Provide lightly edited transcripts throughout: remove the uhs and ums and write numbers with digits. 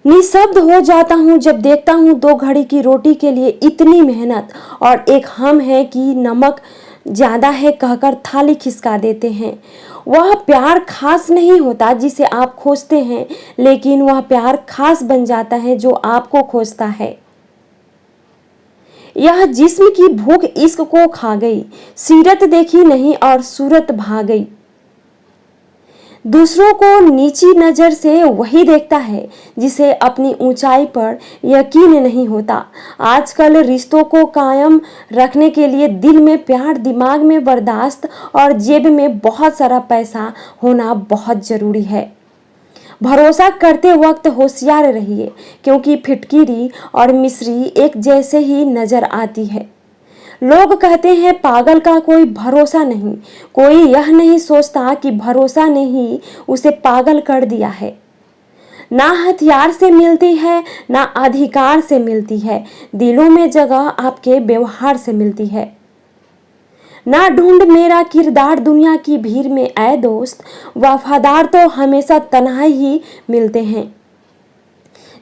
निशब्द हो जाता हूँ जब देखता हूँ 2 घड़ी की रोटी के लिए इतनी मेहनत, और एक हम है कि नमक ज़्यादा है कहकर थाली खिसका देते हैं। वह प्यार खास नहीं होता जिसे आप खोजते हैं, लेकिन वह प्यार खास बन जाता है जो आपको खोजता है। यह जिस्म की भूख इश्क को खा गई, सीरत देखी नहीं और सूरत भा गई। दूसरों को नीची नज़र से वही देखता है जिसे अपनी ऊंचाई पर यकीन नहीं होता। आजकल रिश्तों को कायम रखने के लिए दिल में प्यार, दिमाग में बर्दाश्त और जेब में बहुत सारा पैसा होना बहुत ज़रूरी है। भरोसा करते वक्त होशियार रहिए, क्योंकि फिटकिरी और मिश्री एक जैसे ही नज़र आती है। लोग कहते हैं पागल का कोई भरोसा नहीं। कोई यह नहीं सोचता कि भरोसा ने ही उसे पागल कर दिया है। ना हथियार से मिलती है, ना अधिकार से मिलती है। दिलों में जगह आपके व्यवहार से मिलती है। ना ढूंढ मेरा किरदार दुनिया की भीड़ में, ऐ दोस्त वफादार तो हमेशा तन्हाई ही मिलते हैं।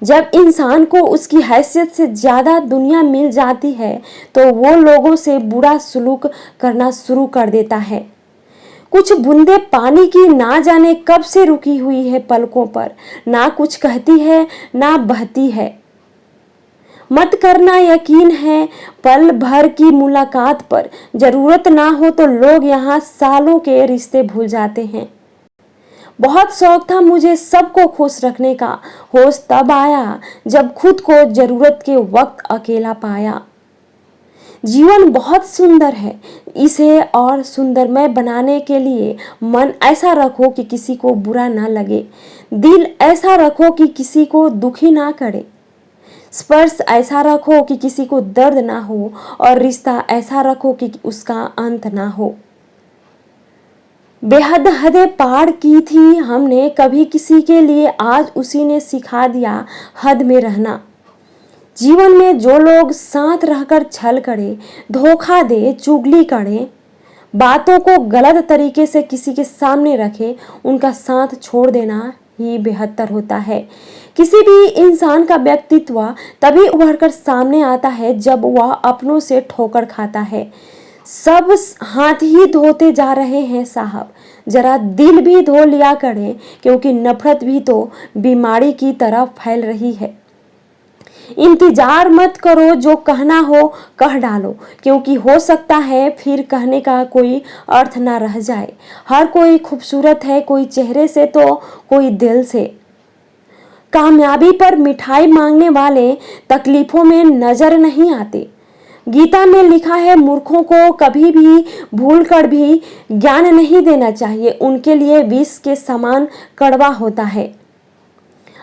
जब इंसान को उसकी हैसियत से ज़्यादा दुनिया मिल जाती है तो वो लोगों से बुरा सलूक करना शुरू कर देता है। कुछ बूंदे पानी की ना जाने कब से रुकी हुई है पलकों पर, ना कुछ कहती है ना बहती है। मत करना यकीन है पल भर की मुलाकात पर, ज़रूरत ना हो तो लोग यहाँ सालों के रिश्ते भूल जाते हैं। बहुत शौक था मुझे सबको खुश रखने का, होश तब आया जब खुद को जरूरत के वक्त अकेला पाया। जीवन बहुत सुंदर है, इसे और सुंदरमय बनाने के लिए मन ऐसा रखो कि किसी को बुरा ना लगे, दिल ऐसा रखो कि किसी को दुखी ना करे, स्पर्श ऐसा रखो कि किसी को दर्द ना हो, और रिश्ता ऐसा रखो कि उसका अंत ना हो। बेहद हदें पार की थी हमने कभी किसी के लिए, आज उसी ने सिखा दिया हद में रहना। जीवन में जो लोग साथ रहकर छल करे, धोखा दे, चुगली करे, बातों को गलत तरीके से किसी के सामने रखे, उनका साथ छोड़ देना ही बेहतर होता है। किसी भी इंसान का व्यक्तित्व तभी उभर कर सामने आता है जब वह अपनों से ठोकर खाता है। सब हाथ ही धोते जा रहे हैं साहब, जरा दिल भी धो लिया करें, क्योंकि नफरत भी तो बीमारी की तरह फैल रही है। इंतजार मत करो, जो कहना हो कह डालो, क्योंकि हो सकता है फिर कहने का कोई अर्थ ना रह जाए। हर कोई खूबसूरत है, कोई चेहरे से तो कोई दिल से। कामयाबी पर मिठाई मांगने वाले तकलीफों में नजर नहीं आते। गीता में लिखा है मूर्खों को कभी भी भूल कर भी ज्ञान नहीं देना चाहिए, उनके लिए विष के समान कड़वा होता है।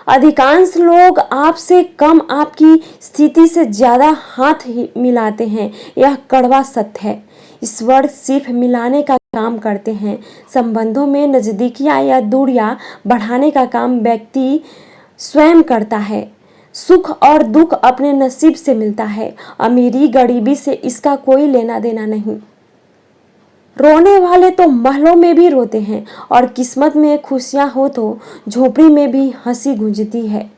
अधिकांश लोग आपसे कम आपकी स्थिति से ज़्यादा हाथ ही मिलाते हैं, यह कड़वा सत्य है। ईश्वर सिर्फ मिलाने का काम करते हैं। संबंधों में नज़दीकियाँ या दूरियाँ बढ़ाने का काम व्यक्ति स्वयं करता है। सुख और दुख अपने नसीब से मिलता है, अमीरी गरीबी से इसका कोई लेना देना नहीं। रोने वाले तो महलों में भी रोते हैं, और किस्मत में खुशियां हो तो झोपड़ी में भी हंसी गूंजती है।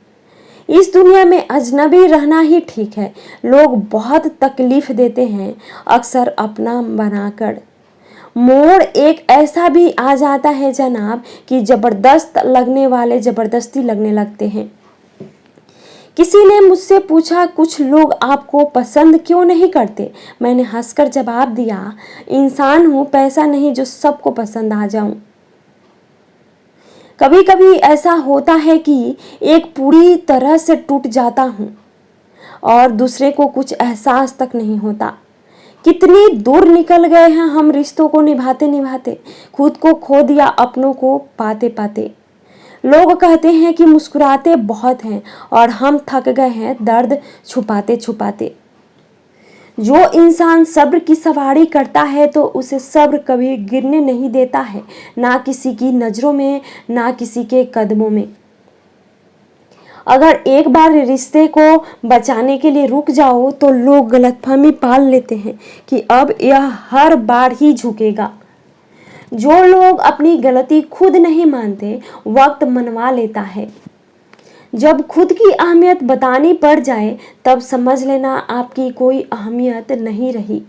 इस दुनिया में अजनबी रहना ही ठीक है। लोग बहुत तकलीफ देते हैं, अक्सर अपना बनाकर। मोड़ एक ऐसा भी आ जाता है जनाब कि जबरदस्त लगने वाले जबरदस्ती लगने लगते हैं। किसी ने मुझसे पूछा कुछ लोग आपको पसंद क्यों नहीं करते। मैंने हंसकर जवाब दिया, इंसान हूँ, पैसा नहीं जो सबको पसंद आ जाऊं। कभी कभी ऐसा होता है कि एक पूरी तरह से टूट जाता हूँ और दूसरे को कुछ एहसास तक नहीं होता। कितनी दूर निकल गए हैं हम रिश्तों को निभाते निभाते, खुद को खो दिया अपनों को पाते पाते। लोग कहते हैं कि मुस्कुराते बहुत हैं, और हम थक गए हैं दर्द छुपाते छुपाते। जो इंसान सब्र की सवारी करता है तो उसे सब्र कभी गिरने नहीं देता है, ना किसी की नज़रों में, ना किसी के कदमों में। अगर एक बार रिश्ते को बचाने के लिए रुक जाओ तो लोग गलतफहमी पाल लेते हैं कि अब यह हर बार ही झुकेगा। जो लोग अपनी गलती खुद नहीं मानते, वक्त मनवा लेता है। जब खुद की अहमियत बतानी पड़ जाए तब समझ लेना आपकी कोई अहमियत नहीं रही।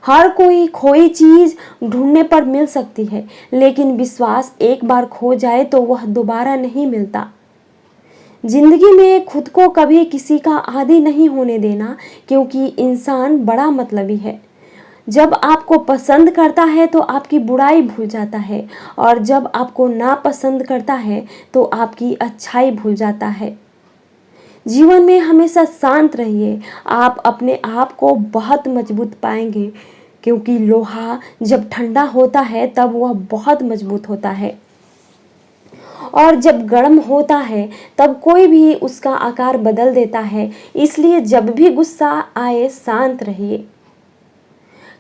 हर कोई खोई चीज ढूंढने पर मिल सकती है, लेकिन विश्वास एक बार खो जाए तो वह दोबारा नहीं मिलता। जिंदगी में खुद को कभी किसी का आदी नहीं होने देना, क्योंकि इंसान बड़ा मतलबी है। जब आपको पसंद करता है तो आपकी बुराई भूल जाता है, और जब आपको नापसंद करता है तो आपकी अच्छाई भूल जाता है। जीवन में हमेशा शांत रहिए, आप अपने आप को बहुत मजबूत पाएंगे, क्योंकि लोहा जब ठंडा होता है तब वह बहुत मजबूत होता है, और जब गर्म होता है तब कोई भी उसका आकार बदल देता है। इसलिए जब भी गुस्सा आए शांत रहिए।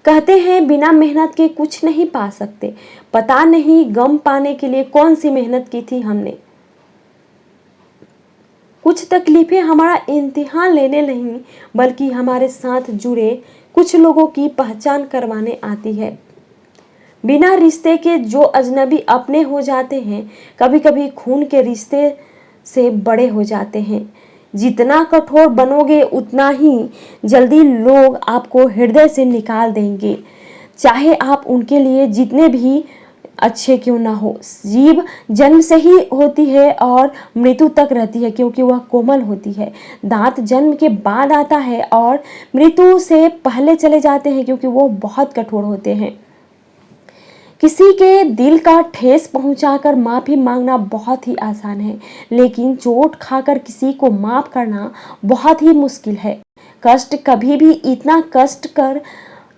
कहते हैं बिना मेहनत के कुछ नहीं पा सकते। पता नहीं गम पाने के लिए कौन सी मेहनत की थी हमने। कुछ तकलीफें हमारा इम्तिहान लेने नहीं, बल्कि हमारे साथ जुड़े कुछ लोगों की पहचान करवाने आती है। बिना रिश्ते के जो अजनबी अपने हो जाते हैं, कभी कभी खून के रिश्ते से बड़े हो जाते हैं। जितना कठोर बनोगे उतना ही जल्दी लोग आपको हृदय से निकाल देंगे, चाहे आप उनके लिए जितने भी अच्छे क्यों ना हो। जीभ जन्म से ही होती है और मृत्यु तक रहती है, क्योंकि वह कोमल होती है। दांत जन्म के बाद आता है और मृत्यु से पहले चले जाते हैं, क्योंकि वो बहुत कठोर होते हैं। किसी के दिल का ठेस पहुंचाकर माफ़ी मांगना बहुत ही आसान है, लेकिन चोट खाकर किसी को माफ़ करना बहुत ही मुश्किल है। कष्ट कभी भी इतना कष्टकर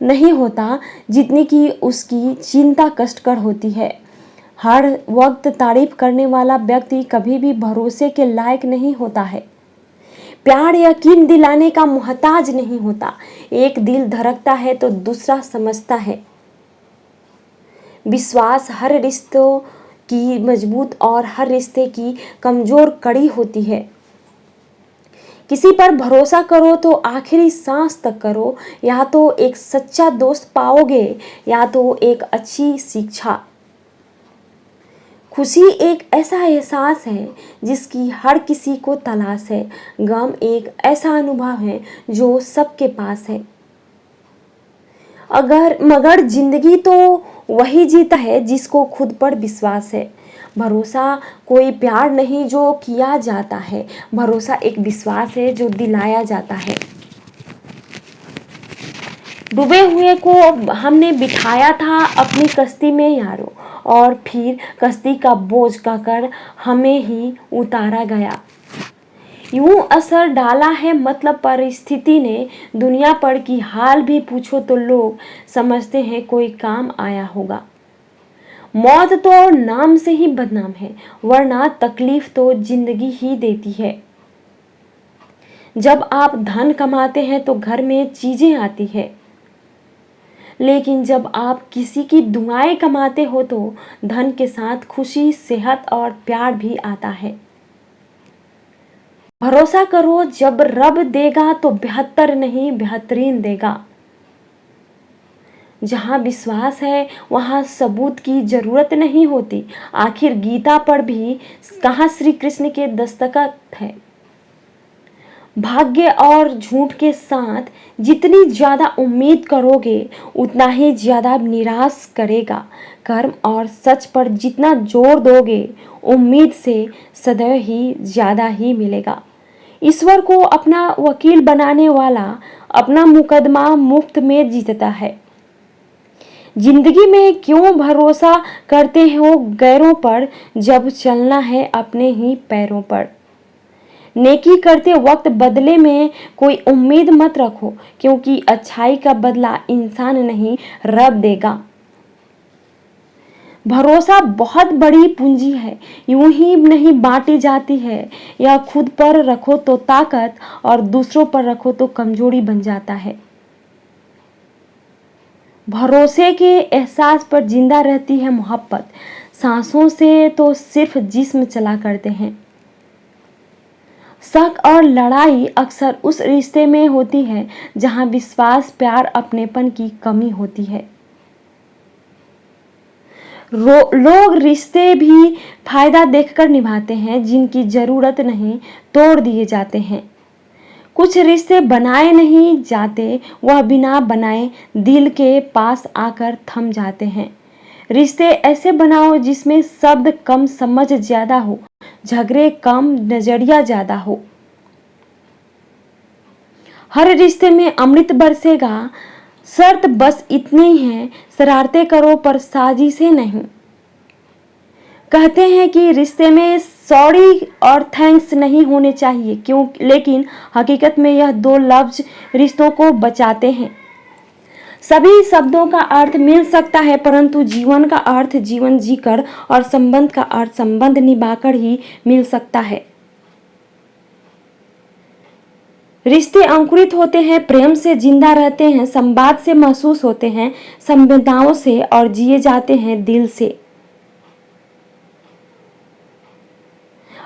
नहीं होता जितनी कि उसकी चिंता कष्टकर होती है। हर वक्त तारीफ करने वाला व्यक्ति कभी भी भरोसे के लायक नहीं होता है। प्यार यकीन दिलाने का मोहताज नहीं होता। एक दिल धड़कता है तो दूसरा समझता है। विश्वास हर रिश्तों की मजबूत और हर रिश्ते की कमजोर कड़ी होती है। किसी पर भरोसा करो तो आखिरी सांस तक करो, या तो एक सच्चा दोस्त पाओगे या तो एक अच्छी शिक्षा। खुशी एक ऐसा एहसास है जिसकी हर किसी को तलाश है। गम एक ऐसा अनुभव है जो सबके पास है। मगर जिंदगी तो वही जीता है जिसको खुद पर विश्वास है। भरोसा कोई प्यार नहीं जो किया जाता है, भरोसा एक विश्वास है जो दिलाया जाता है। डूबे हुए को हमने बिठाया था अपनी कश्ती में यारों, और फिर कश्ती का बोझ कहकर हमें ही उतारा गया। यूं असर डाला है मतलब परिस्थिति ने दुनिया पर की हाल भी पूछो तो लोग समझते हैं कोई काम आया होगा। मौत तो नाम से ही बदनाम है, वरना तकलीफ तो जिंदगी ही देती है। जब आप धन कमाते हैं तो घर में चीजें आती है, लेकिन जब आप किसी की दुआएं कमाते हो तो धन के साथ खुशी, सेहत और प्यार भी आता है। भरोसा करो, जब रब देगा तो बेहतर नहीं बेहतरीन देगा। जहां विश्वास है वहां सबूत की जरूरत नहीं होती। आखिर गीता पर भी कहाँ श्री कृष्ण के दस्तखत है। भाग्य और झूठ के साथ जितनी ज्यादा उम्मीद करोगे उतना ही ज्यादा निराश करेगा। कर्म और सच पर जितना जोर दोगे उम्मीद से सदैव ही ज्यादा ही मिलेगा। ईश्वर को अपना वकील बनाने वाला अपना मुकदमा मुफ्त में जीतता है। जिंदगी में क्यों भरोसा करते हो गैरों पर, जब चलना है अपने ही पैरों पर। नेकी करते वक्त बदले में कोई उम्मीद मत रखो, क्योंकि अच्छाई का बदला इंसान नहीं रब देगा। भरोसा बहुत बड़ी पूंजी है, यूं ही नहीं बांटी जाती है। यह खुद पर रखो तो ताकत और दूसरों पर रखो तो कमजोरी बन जाता है। भरोसे के एहसास पर जिंदा रहती है मोहब्बत। सांसों से तो सिर्फ जिस्म चला करते हैं। शक और लड़ाई अक्सर उस रिश्ते में होती है जहां विश्वास, प्यार, अपनेपन की कमी होती है। लोग रिश्ते भी फायदा देखकर निभाते हैं, जिनकी जरूरत नहीं तोड़ दिए जाते हैं। कुछ रिश्ते बनाए नहीं जाते, वह बिना बनाए दिल के पास आकर थम जाते हैं। रिश्ते ऐसे बनाओ जिसमें शब्द कम, समझ ज्यादा हो, झगड़े कम, नजरिया ज्यादा हो। हर रिश्ते में अमृत बरसेगा, शर्त बस इतनी है, शरारतें करो पर साजिशें नहीं। कहते हैं कि रिश्ते में सॉरी और थैंक्स नहीं होने चाहिए, क्यों, लेकिन हकीकत में यह दो लफ्ज रिश्तों को बचाते हैं। सभी शब्दों का अर्थ मिल सकता है, परंतु जीवन का अर्थ जीवन जीकर और संबंध का अर्थ संबंध निभाकर ही मिल सकता है। रिश्ते अंकुरित होते हैं, प्रेम से जिंदा रहते हैं, संवाद से महसूस होते हैं, संवेदनाओं से, और जिए जाते हैं दिल से।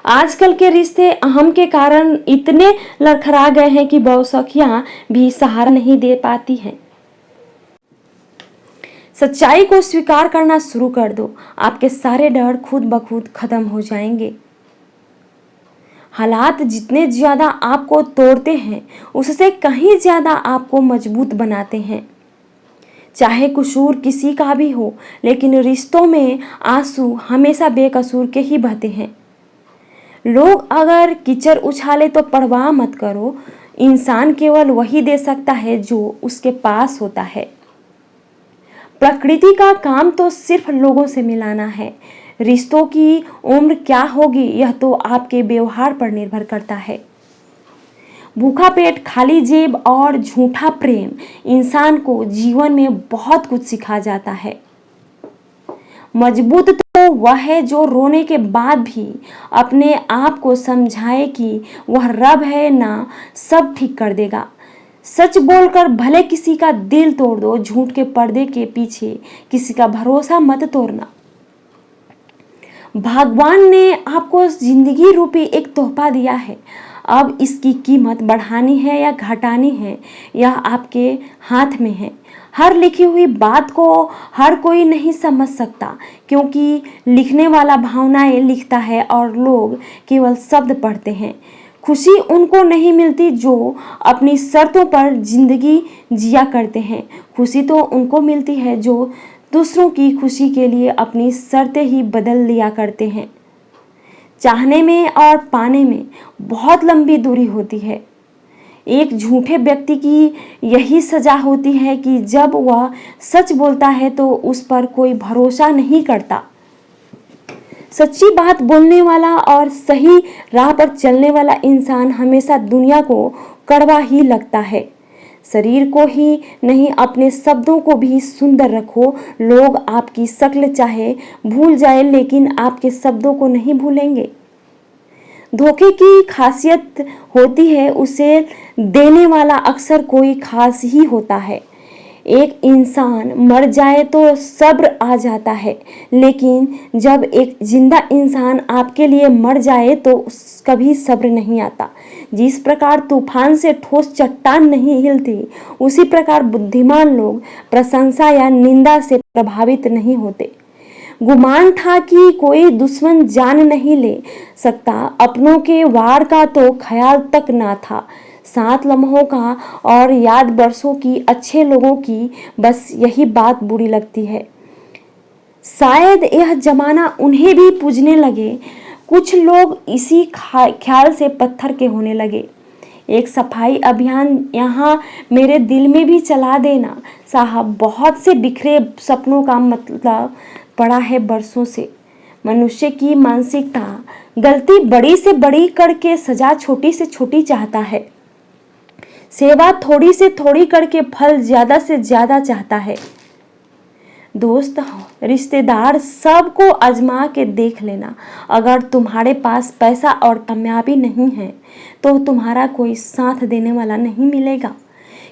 आजकल के रिश्ते अहम के कारण इतने लड़खड़ा गए हैं कि बहुसखियां भी सहारा नहीं दे पाती हैं। सच्चाई को स्वीकार करना शुरू कर दो, आपके सारे डर खुद ब खुद खत्म हो जाएंगे। हालात जितने ज्यादा आपको तोड़ते हैं, उससे कहीं ज्यादा आपको मजबूत बनाते हैं। चाहे कसूर किसी का भी हो, लेकिन रिश्तों में आंसू हमेशा बेकसूर के ही बहते हैं। लोग अगर कीचड़ उछाले तो परवाह मत करो, इंसान केवल वही दे सकता है जो उसके पास होता है। प्रकृति का काम तो सिर्फ लोगों से मिलाना है। रिश्तों की उम्र क्या होगी, यह तो आपके व्यवहार पर निर्भर करता है। भूखा पेट, खाली जेब और झूठा प्रेम इंसान को जीवन में बहुत कुछ सिखा जाता है। मजबूत तो वह है जो रोने के बाद भी अपने आप को समझाए कि वह रब है ना, सब ठीक कर देगा। सच बोलकर भले किसी का दिल तोड़ दो, झूठ के पर्दे के पीछे किसी का भरोसा मत तोड़ना। भगवान ने आपको जिंदगी रूपी एक तोहफा दिया है, अब इसकी कीमत बढ़ानी है या घटानी है, यह आपके हाथ में है। हर लिखी हुई बात को हर कोई नहीं समझ सकता, क्योंकि लिखने वाला भावनाएं लिखता है और लोग केवल शब्द पढ़ते हैं। खुशी उनको नहीं मिलती जो अपनी शर्तों पर जिंदगी जिया करते हैं। खुशी तो उनको मिलती है जो दूसरों की खुशी के लिए अपनी शर्तें ही बदल लिया करते हैं। चाहने में और पाने में बहुत लंबी दूरी होती है। एक झूठे व्यक्ति की यही सजा होती है कि जब वह सच बोलता है तो उस पर कोई भरोसा नहीं करता। सच्ची बात बोलने वाला और सही राह पर चलने वाला इंसान हमेशा दुनिया को कड़वा ही लगता है। शरीर को ही नहीं, अपने शब्दों को भी सुंदर रखो। लोग आपकी शक्ल चाहे भूल जाए, लेकिन आपके शब्दों को नहीं भूलेंगे। धोखे की खासियत होती है, उसे देने वाला अक्सर कोई खास ही होता है। एक इंसान मर जाए तो सब्र आ जाता है, लेकिन जब एक जिंदा इंसान आपके लिए मर जाए तो कभी सब्र नहीं आता। जिस प्रकार तूफान से ठोस चट्टान नहीं हिलती, उसी प्रकार बुद्धिमान लोग प्रशंसा या निंदा से प्रभावित नहीं होते। गुमान था कि कोई दुश्मन जान नहीं ले सकता, अपनों के वार का तो ख्याल तक ना था। 7 लम्हों का और याद बरसों की, अच्छे लोगों की बस यही बात बुरी लगती है। शायद यह जमाना उन्हें भी पूजने लगे। कुछ लोग इसी ख्याल से पत्थर के होने लगे। एक सफाई अभियान यहाँ मेरे दिल में भी चला देना साहब। बहुत से बिखरे सपनों का मतलब पड़ा है बरसों से। मनुष्य की मानसिकता गलती बड़ी से बड़ी करके सजा छोटी से छोटी चाहता है। सेवा थोड़ी से थोड़ी करके फल ज्यादा से ज्यादा चाहता है। दोस्त, रिश्तेदार, सबको आजमा के देख लेना। अगर तुम्हारे पास पैसा और कामयाबी नहीं है तो तुम्हारा कोई साथ देने वाला नहीं मिलेगा।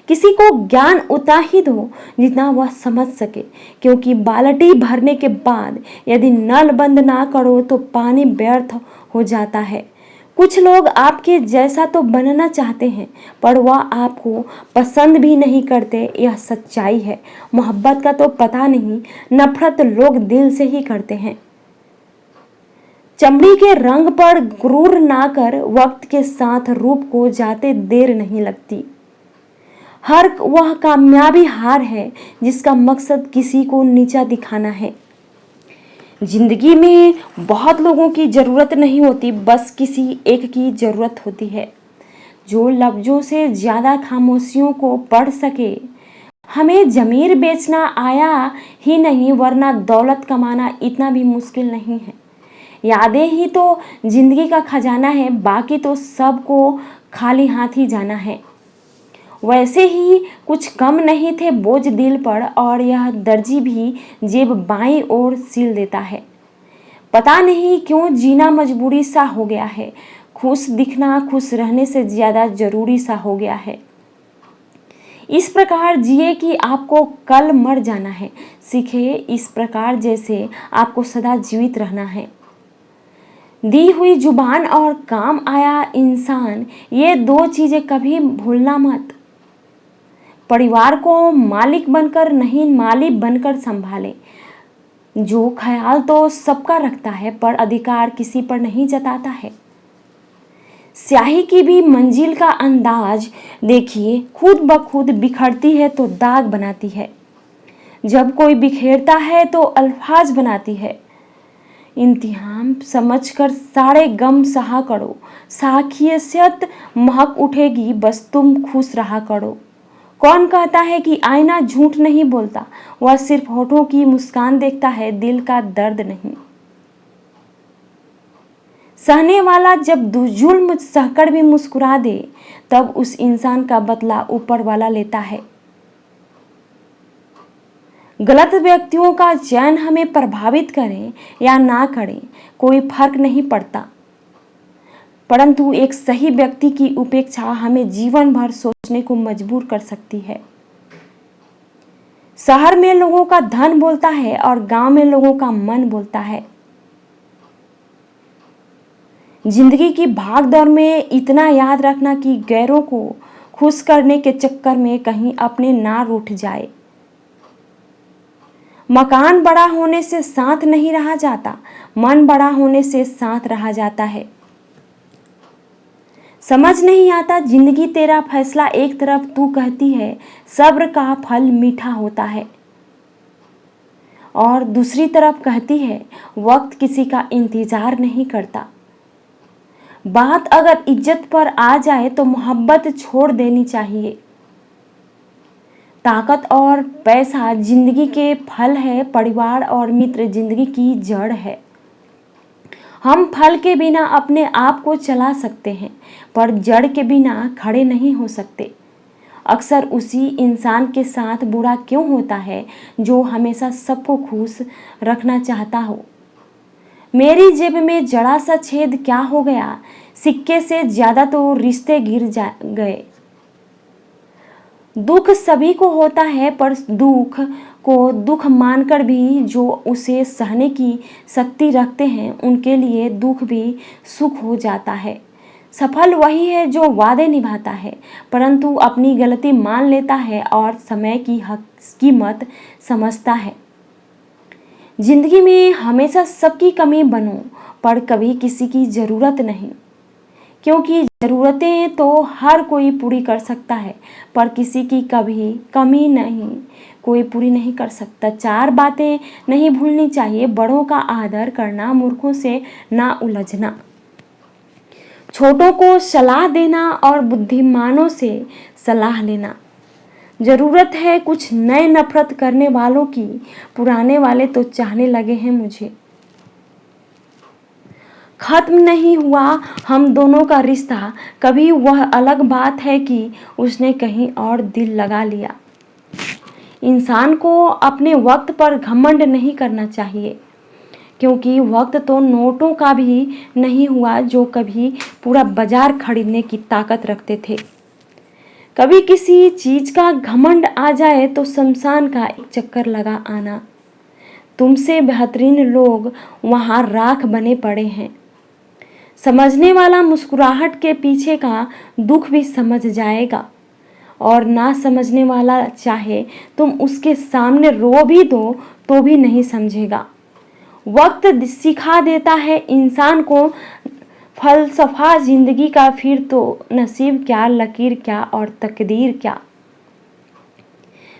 किसी को ज्ञान उतना ही दो जितना वह समझ सके, क्योंकि बाल्टी भरने के बाद यदि नल बंद ना करो तो पानी व्यर्थ हो जाता है। कुछ लोग आपके जैसा तो बनना चाहते हैं पर वह आपको पसंद भी नहीं करते, यह सच्चाई है। मोहब्बत का तो पता नहीं, नफरत लोग दिल से ही करते हैं। चमड़ी के रंग पर गुरूर ना कर, वक्त के साथ रूप को जाते देर नहीं लगती। हर वह कामयाबी हार है जिसका मकसद किसी को नीचा दिखाना है। जिंदगी में बहुत लोगों की ज़रूरत नहीं होती, बस किसी एक की ज़रूरत होती है जो लफ्ज़ों से ज़्यादा खामोशियों को पढ़ सके। हमें ज़मीर बेचना आया ही नहीं, वरना दौलत कमाना इतना भी मुश्किल नहीं है। यादें ही तो ज़िंदगी का खजाना है, बाकी तो सबको खाली हाथ ही जाना है। वैसे ही कुछ कम नहीं थे बोझ दिल पर, और यह दर्जी भी जेब बाईं ओर सिल देता है। पता नहीं क्यों जीना मजबूरी सा हो गया है, खुश दिखना खुश रहने से ज़्यादा ज़रूरी सा हो गया है। इस प्रकार जिए कि आपको कल मर जाना है, सीखे इस प्रकार जैसे आपको सदा जीवित रहना है। दी हुई जुबान और काम आया इंसान, ये दो चीज़ें कभी भूलना मत। परिवार को मालिक बनकर नहीं, मालिक बनकर संभाले। जो ख्याल तो सबका रखता है पर अधिकार किसी पर नहीं जताता है। स्याही की भी मंजिल का अंदाज देखिए, खुद ब खुद बिखरती है तो दाग बनाती है। जब कोई बिखेरता है तो अल्फाज बनाती है। इंतहाम समझकर सारे गम सहा करो, साखियत महक उठेगी, बस तुम खुश रहा करो। कौन कहता है कि आईना झूठ नहीं बोलता, वह सिर्फ होठों की मुस्कान देखता है, दिल का दर्द नहीं। सहने वाला जब जुल्म सहकर भी मुस्कुरा दे, तब उस इंसान का बदला ऊपर वाला लेता है। गलत व्यक्तियों का चयन हमें प्रभावित करें या ना करें कोई फर्क नहीं पड़ता, परंतु एक सही व्यक्ति की उपेक्षा हमें जीवन भर सोचने को मजबूर कर सकती है। शहर में लोगों का धन बोलता है और गांव में लोगों का मन बोलता है। जिंदगी की भाग दौड़ में इतना याद रखना कि गैरों को खुश करने के चक्कर में कहीं अपने ना रूठ जाए। मकान बड़ा होने से साथ नहीं रहा जाता, मन बड़ा होने से साथ रहा जाता है। समझ नहीं आता जिंदगी तेरा फैसला, एक तरफ तू कहती है सब्र का फल मीठा होता है, और दूसरी तरफ कहती है वक्त किसी का इंतजार नहीं करता। बात अगर इज्जत पर आ जाए तो मोहब्बत छोड़ देनी चाहिए। ताकत और पैसा जिंदगी के फल है, परिवार और मित्र जिंदगी की जड़ है। हम फल के बिना अपने आप को चला सकते हैं, पर जड़ के बिना खड़े नहीं हो सकते। अक्सर उसी इंसान के साथ बुरा क्यों होता है जो हमेशा सबको खुश रखना चाहता हो। मेरी जेब में जरा सा छेद क्या हो गया, सिक्के से ज़्यादा तो रिश्ते गिर गए। दुख सभी को होता है, पर दुख को दुख मानकर भी जो उसे सहने की शक्ति रखते हैं, उनके लिए दुख भी सुख हो जाता है। सफल वही है जो वादे निभाता है, परंतु अपनी गलती मान लेता है और समय की कीमत समझता है। जिंदगी में हमेशा सबकी कमी बनो, पर कभी किसी की ज़रूरत नहीं, क्योंकि ज़रूरतें तो हर कोई पूरी कर सकता है, पर किसी की कभी कमी नहीं कोई पूरी नहीं कर सकता। चार बातें नहीं भूलनी चाहिए, बड़ों का आदर करना, मूर्खों से ना उलझना, छोटों को सलाह देना और बुद्धिमानों से सलाह लेना। ज़रूरत है कुछ नए नफरत करने वालों की, पुराने वाले तो चाहने लगे हैं मुझे। खत्म नहीं हुआ हम दोनों का रिश्ता कभी, वह अलग बात है कि उसने कहीं और दिल लगा लिया। इंसान को अपने वक्त पर घमंड नहीं करना चाहिए, क्योंकि वक्त तो नोटों का भी नहीं हुआ जो कभी पूरा बाजार खरीदने की ताकत रखते थे। कभी किसी चीज़ का घमंड आ जाए तो शमशान का एक चक्कर लगा आना। तुमसे बेहतरीन लोग वहाँ राख बने पड़े हैं। समझने वाला मुस्कुराहट के पीछे का दुख भी समझ जाएगा, और ना समझने वाला चाहे तुम उसके सामने रो भी दो तो भी नहीं समझेगा। वक्त सिखा देता है इंसान को फलसफा जिंदगी का, फिर तो नसीब क्या, लकीर क्या और तकदीर क्या।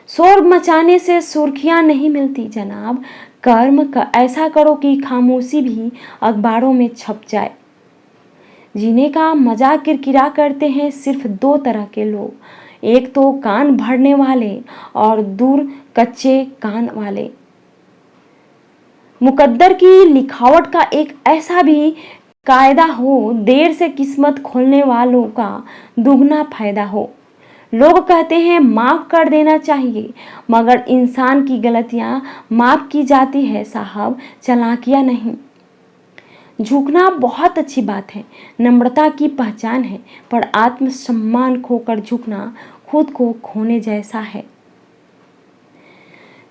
शोर मचाने से सुर्खियां नहीं मिलती जनाब, कर्म का ऐसा करो कि खामोशी भी अखबारों में छप जाए। जीने का मजाक किरकिरा करते हैं सिर्फ दो तरह के लोग, एक तो कान भरने वाले और दूर कच्चे कान वाले। मुकद्दर की लिखावट का एक ऐसा भी कायदा हो, देर से किस्मत खोलने वालों का दुगना फायदा हो। लोग कहते हैं माफ़ कर देना चाहिए, मगर इंसान की गलतियां माफ़ की जाती है साहब, चालाकियां नहीं। झुकना बहुत अच्छी बात है, नम्रता की पहचान है, पर आत्मसम्मान खोकर झुकना खुद को खोने जैसा है।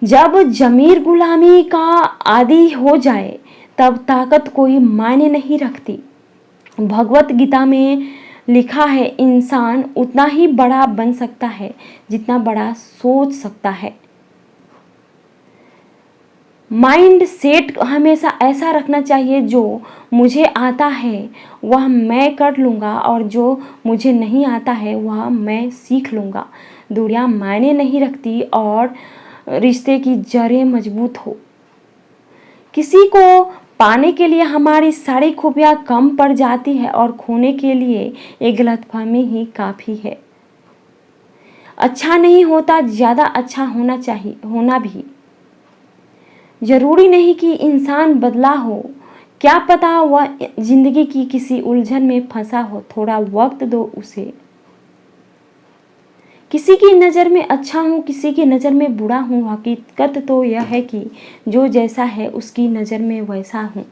जब जमीर गुलामी का आदी हो जाए तब ताकत कोई मायने नहीं रखती। भगवत गीता में लिखा है, इंसान उतना ही बड़ा बन सकता है जितना बड़ा सोच सकता है। माइंड सेट हमेशा ऐसा रखना चाहिए, जो मुझे आता है वह मैं कर लूँगा और जो मुझे नहीं आता है वह मैं सीख लूँगा। दूरियां मायने नहीं रखती और रिश्ते की जड़ें मजबूत हो। किसी को पाने के लिए हमारी सारी खूबियाँ कम पड़ जाती है और खोने के लिए एक गलतफहमी ही काफ़ी है। अच्छा नहीं होता ज़्यादा अच्छा होना चाहिए, होना भी ज़रूरी नहीं कि इंसान बदला हो, क्या पता वह जिंदगी की किसी उलझन में फंसा हो, थोड़ा वक्त दो उसे। किसी की नज़र में अच्छा हूँ, किसी की नज़र में बुरा हूँ, हकीकत तो यह है कि जो जैसा है उसकी नज़र में वैसा हूँ।